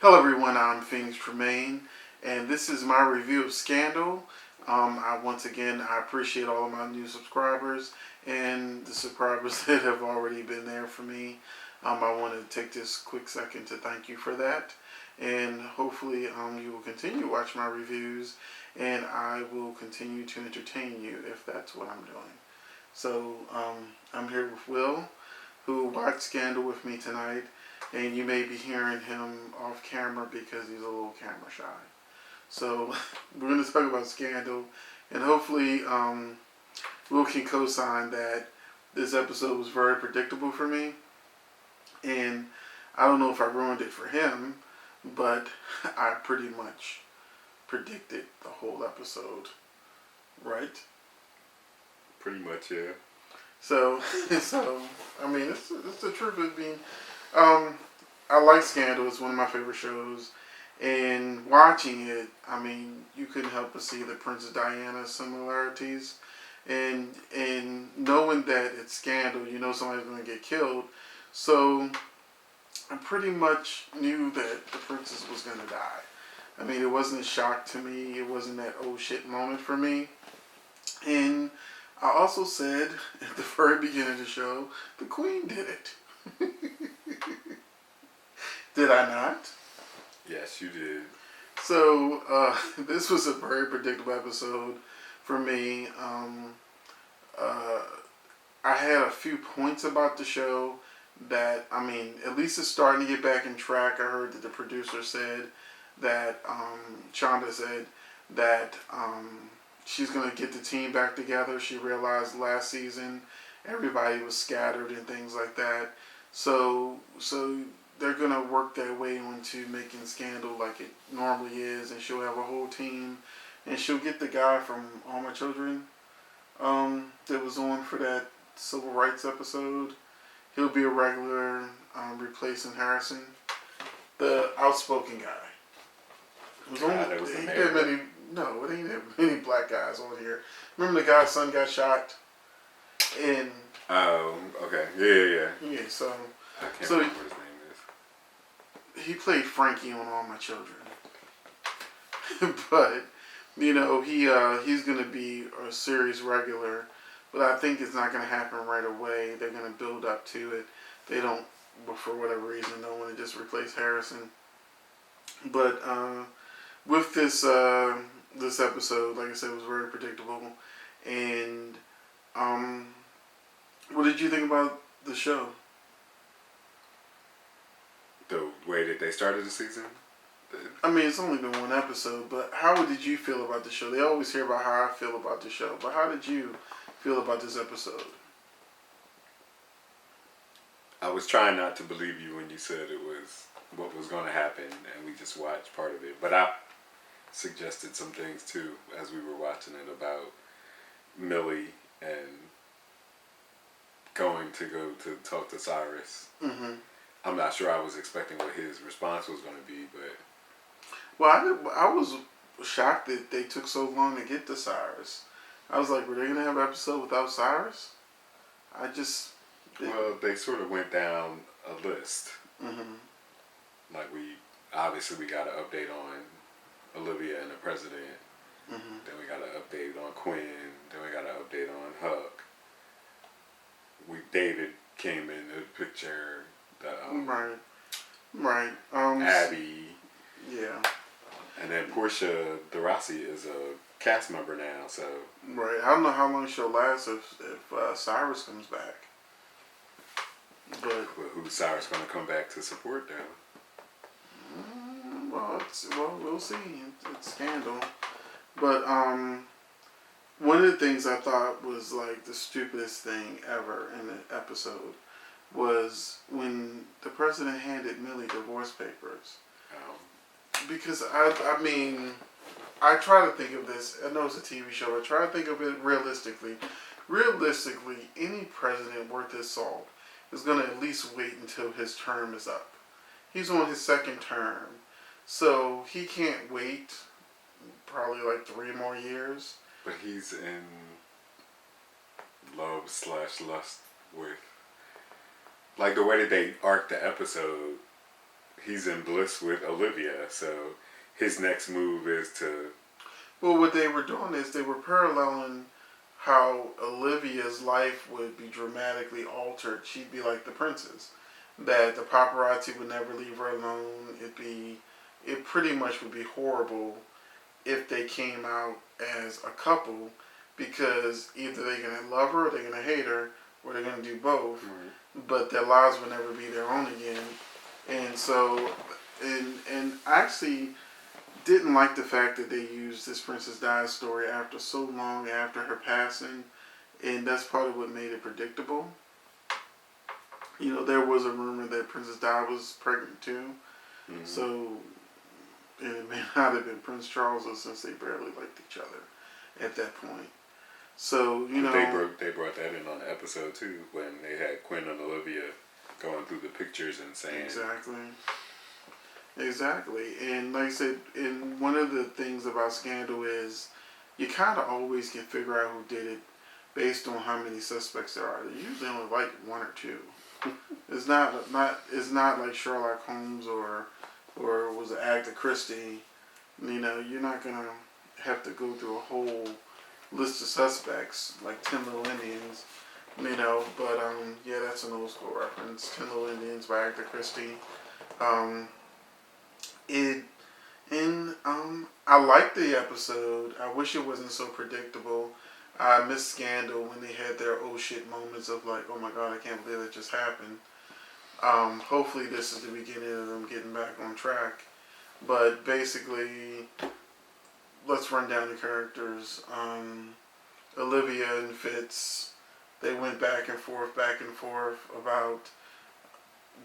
Hello everyone, I'm Phoenix Tremaine, and this is my review of Scandal. Once again, I appreciate all of my new subscribers and the subscribers that have already been there for me. I wanted to take this quick second to thank you for that, and hopefully you will continue to watch my reviews, and I will continue to entertain you if that's what I'm doing. So I'm here with Will, who watched Scandal with me tonight. And you may be hearing him off camera because he's a little camera shy. So we're going to talk about Scandal, and hopefully Will can co-sign that this episode was very predictable for me. And I don't know if I ruined it for him, but I pretty much predicted the whole episode, right? Pretty much, yeah. So I mean, it's the truth of being. I like Scandal. It's one of my favorite shows. And watching it, I mean, you couldn't help but see the Princess Diana similarities. And knowing that it's Scandal, you know somebody's going to get killed. So I pretty much knew that the princess was going to die. I mean, it wasn't a shock to me. It wasn't that oh shit moment for me. And I also said at the very beginning of the show, the Queen did it. Did I not? Yes, you did. So this was a very predictable episode for me. I had a few points about the show that, I mean, at least it's starting to get back in track. I heard that the producer said that, Shonda said that she's going to get the team back together. She realized last season everybody was scattered and things like that. So they're going to work their way into making Scandal like it normally is, and she'll have a whole team, and she'll get the guy from All My Children that was on for that civil rights episode. He'll be a regular, replacing Harrison, the outspoken guy. That was It ain't that many black guys on here. Remember the guy's son got shot? And Oh, okay. Yeah. yeah, so I can't So- remember what his name he played Frankie on All My Children. But he's gonna be a series regular, but I think it's not gonna happen right away. They're gonna build up to it. They don't, for whatever reason, don't want to just replace Harrison. But with this episode, like I said, it was very predictable. And what did you think about the show? is. The way that they started the season? I mean, it's only been one episode, but how did you feel about the show? They always hear about how I feel about the show, but how did you feel about this episode? I was trying not to believe you when you said it was what was going to happen, and we just watched part of it. But I suggested some things too as we were watching it about Millie and going to go to talk to Cyrus. Mm-hmm. I'm not sure I was expecting what his response was going to be, but Well, I was shocked that they took so long to get to Cyrus. I was like, were they going to have an episode without Cyrus? I just... well, they sort of went down a list. Mm-hmm. Like we got an update on Olivia and the president. Mm-hmm. Then we got an update on Quinn. Then we got an update on Huck. David came in the picture. Right. Abby. Yeah. And then Portia de Rossi is a cast member now. So Right. I don't know how long she'll last if Cyrus comes back. But who's Cyrus going to come back to support them? we'll see. It's Scandal. But one of the things I thought was like the stupidest thing ever in the episode was when the president handed Millie divorce papers. Because I mean, I try to think of this. I know it's a TV show. I try to think of it realistically. Realistically, any president worth his salt is going to at least wait until his term is up. He's on his second term, so he can't wait probably like 3 more years. But he's in love/lust with, like, the way that they arc the episode. he's in bliss with Olivia, so his next move is to. Well, what they were doing is they were paralleling how Olivia's life would be dramatically altered. She'd be like the princess, that the paparazzi would never leave her alone. It pretty much would be horrible if they came out as a couple, because either they're gonna love her or they're gonna hate her or they're gonna do both. But their lives would never be their own again. And so, and I actually didn't like the fact that they used this Princess Di story after so long after her passing, and that's part of what made it predictable. You know, there was a rumor that Princess Di was pregnant too, so, and it may not have been Prince Charles, since they barely liked each other at that point. So, you know, they brought that in on the episode too, when they had Quinn and Olivia going through the pictures and saying Exactly. And like I said, and one of the things about Scandal is you kind of always can figure out who did it based on how many suspects there are. There's usually only like one or two. It's not like Sherlock Holmes or was it Agatha Christie. You know, you're not gonna have to go through a whole list of suspects like 10 Little Indians. You know, but yeah, that's an old school reference. 10 Little Indians by Agatha Christie. I liked the episode. I wish it wasn't so predictable. I miss Scandal when they had their oh shit moments of like, oh my god, I can't believe that just happened. Hopefully this is the beginning of them getting back on track. But basically, let's run down the characters. Olivia and Fitz, they went back and forth about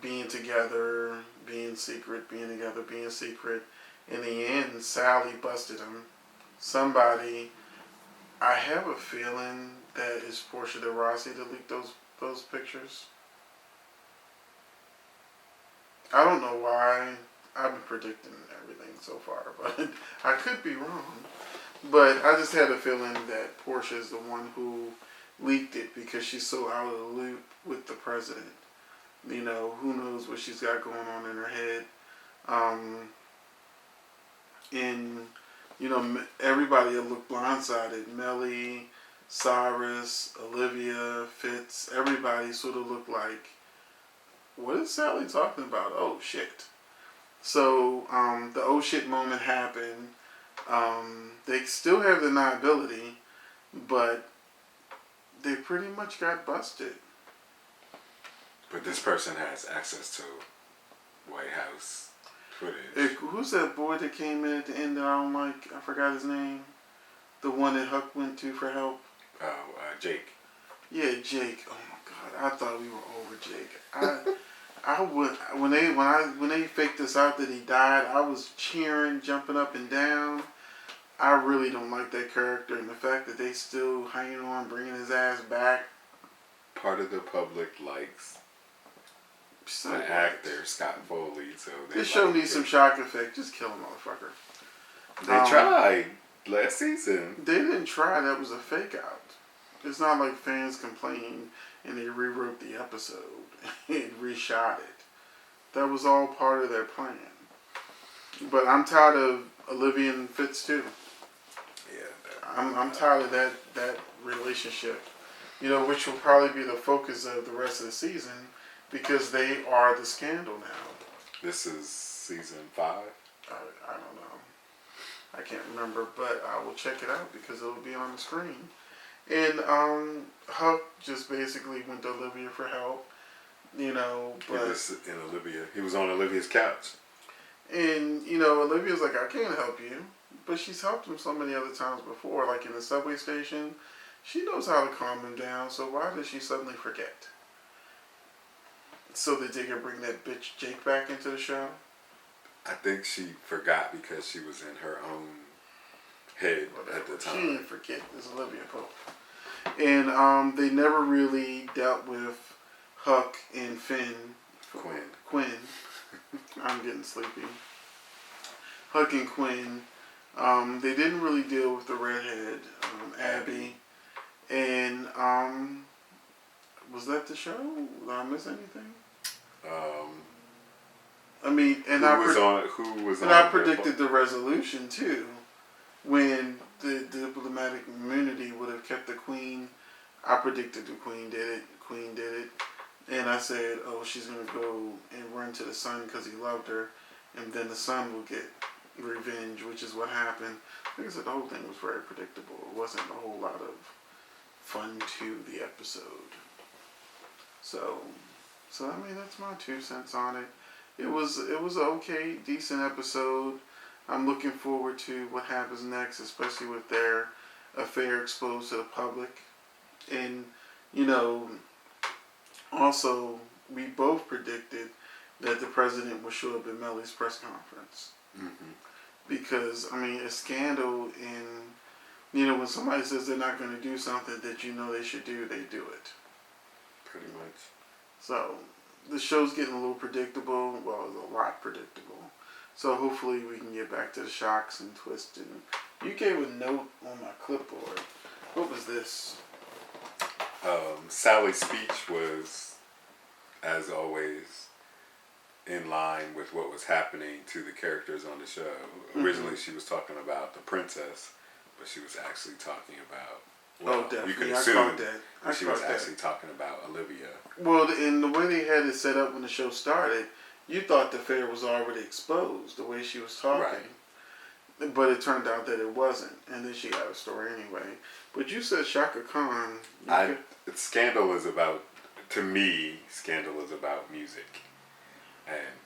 being together, being secret, being together, being secret. In the end, Sally busted him. Somebody, I have a feeling that it's Portia de Rossi that leaked those pictures. I don't know why. I've been predicting everything so far, but I could be wrong. But I just had a feeling that Portia is the one who leaked it because she's so out of the loop with the president. You know, who knows what she's got going on in her head. And, you know, everybody looked blindsided. Melly, Cyrus, Olivia, Fitz, everybody sort of looked like, what is Sally talking about? Oh, shit. So, the oh shit moment happened. They still have the deniability, but they pretty much got busted. But this person has access to White House footage. Who's that boy that came in at the end that I don't like? I forgot his name. The one that Huck went to for help. Jake. Yeah, Jake. Oh my god, I thought we were over Jake. I would when they faked this out that he died, I was cheering, jumping up and down. I really don't like that character, and the fact that they still hanging on, bringing his ass back. Part of the public likes the actor Scott Foley, so this show needs some shock effect. Just kill a motherfucker. They tried last season. They didn't try. That was a fake out. It's not like fans complained and they rewrote the episode and reshot it. That was all part of their plan. But I'm tired of Olivia and Fitz too. Yeah, I'm tired of that relationship. You know, which will probably be the focus of the rest of the season because they are the scandal now. This is season 5. I don't know. I can't remember, but I will check it out because it'll be on the screen. And Huck just basically went to Olivia for help, you know. But he was on Olivia's couch. And, you know, Olivia's like, I can't help you. But she's helped him so many other times before, like in the subway station. She knows how to calm him down, so why does she suddenly forget? So that they can bring that bitch Jake back into the show? I think she forgot because she was in her own head at the time. She didn't forget. It's Olivia Pope. And they never really dealt with Huck and Quinn. I'm getting sleepy. Huck and Quinn. They didn't really deal with the redhead, Abby. And was that the show? Did I miss anything? I mean, and Who was on? I predicted the resolution too, when the diplomatic immunity would have kept the Queen. I predicted the Queen did it. Queen did it, and I said, "Oh, she's gonna go and run to the son because he loved her, and then the son will get revenge," which is what happened. Like I said, the whole thing was very predictable. It wasn't a whole lot of fun to the episode. So I mean, that's my 2 cents on it. It was an okay, decent episode. I'm looking forward to what happens next, especially with their affair exposed to the public. And, you know, also, we both predicted that the president would show up at Melly's press conference. Mm-hmm. Because, I mean, a scandal in, you know, when somebody says they're not going to do something that you know they should do, they do it. Pretty much. So, the show's getting a little predictable. Well, it's a lot predictable. So, hopefully, we can get back to the shocks and twists. And you gave a note on my clipboard. What was this? Sally's speech was, as always, in line with what was happening to the characters on the show. Mm-hmm. Originally, she was talking about the princess, but she was actually talking about. Well, definitely. You could I assume caught that. she was actually talking about Olivia. Well, in the way they had it set up when the show started, you thought the affair was already exposed, the way she was talking. Right. But it turned out that it wasn't. And then she got a story anyway. But you said Shaka Khan. Scandal is about, to me, Scandal is about music. And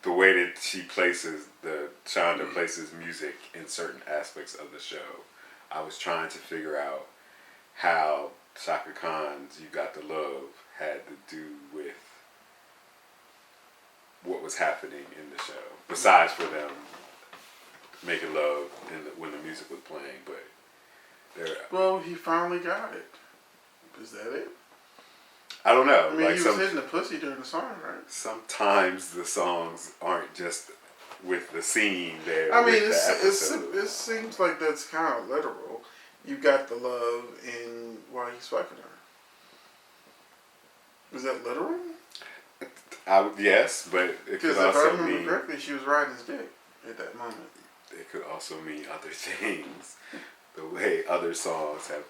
the way that Shonda places music in certain aspects of the show, I was trying to figure out how Shaka Khan's You Got the Love had to do with what was happening in the show. Besides for them making love when the music was playing, but well, he finally got it. Is that it? I don't know. I mean, he was hitting the pussy during the song, right? Sometimes the songs aren't just with the scene there. I mean, it seems like that's kind of literal. You got the love in while he's fucking her. Is that literal? Yes, but it could also if I remember mean correctly, she was riding his dick at that moment. It could also mean other things. The way other songs have.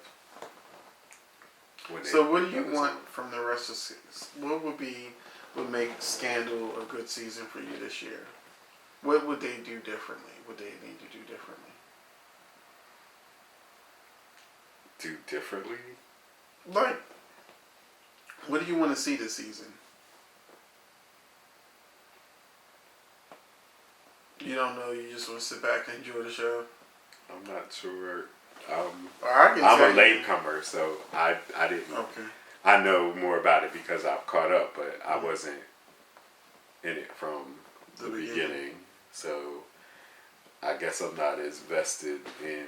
So what do you want from the rest of the season? What would make Scandal a good season for you this year? What would they do differently? What they need to do differently? Do differently? Like, what do you want to see this season? You don't know. You just want to sit back and enjoy the show. I'm not sure. I'm a latecomer, so I didn't. Okay. I know more about it because I've caught up, but I wasn't in it from the beginning. So I guess I'm not as vested in.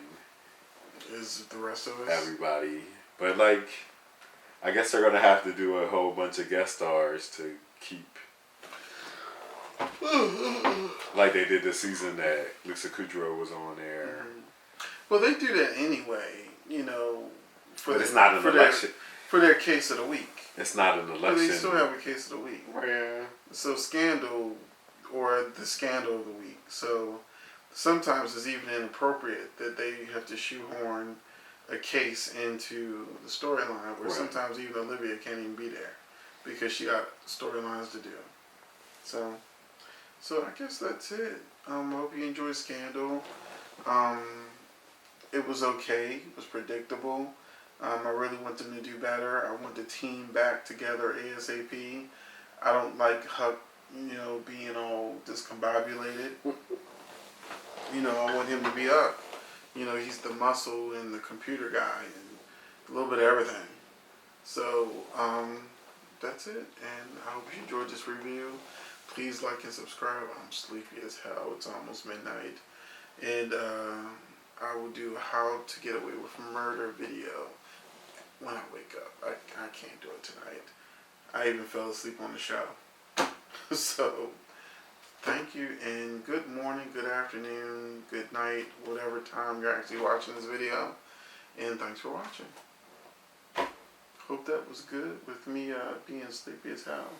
Is the rest of us? Everybody, but like, I guess they're gonna have to do a whole bunch of guest stars to keep. Like they did the season that Lisa Kudrow was on there. Mm-hmm. Well, they do that anyway, you know. But it's not an election. For their case of the week. It's not an election. But they still have a case of the week. Yeah. So Scandal, or the Scandal of the week. So sometimes it's even inappropriate that they have to shoehorn a case into the storyline, where sometimes even Olivia can't even be there because she got storylines to do. So I guess that's it. I hope you enjoy Scandal. It was okay. It was predictable. I really want them to do better. I want the team back together ASAP. I don't like Huck, being all discombobulated. I want him to be up. He's the muscle and the computer guy and a little bit of everything. So, that's it. And I hope you enjoyed this review. Please like and subscribe. I'm sleepy as hell. It's almost midnight. And I will do a how to get away with murder video when I wake up. I can't do it tonight. I even fell asleep on the show. So, thank you, and good morning, good afternoon, good night, whatever time you're actually watching this video. And thanks for watching. Hope that was good with me being sleepy as hell.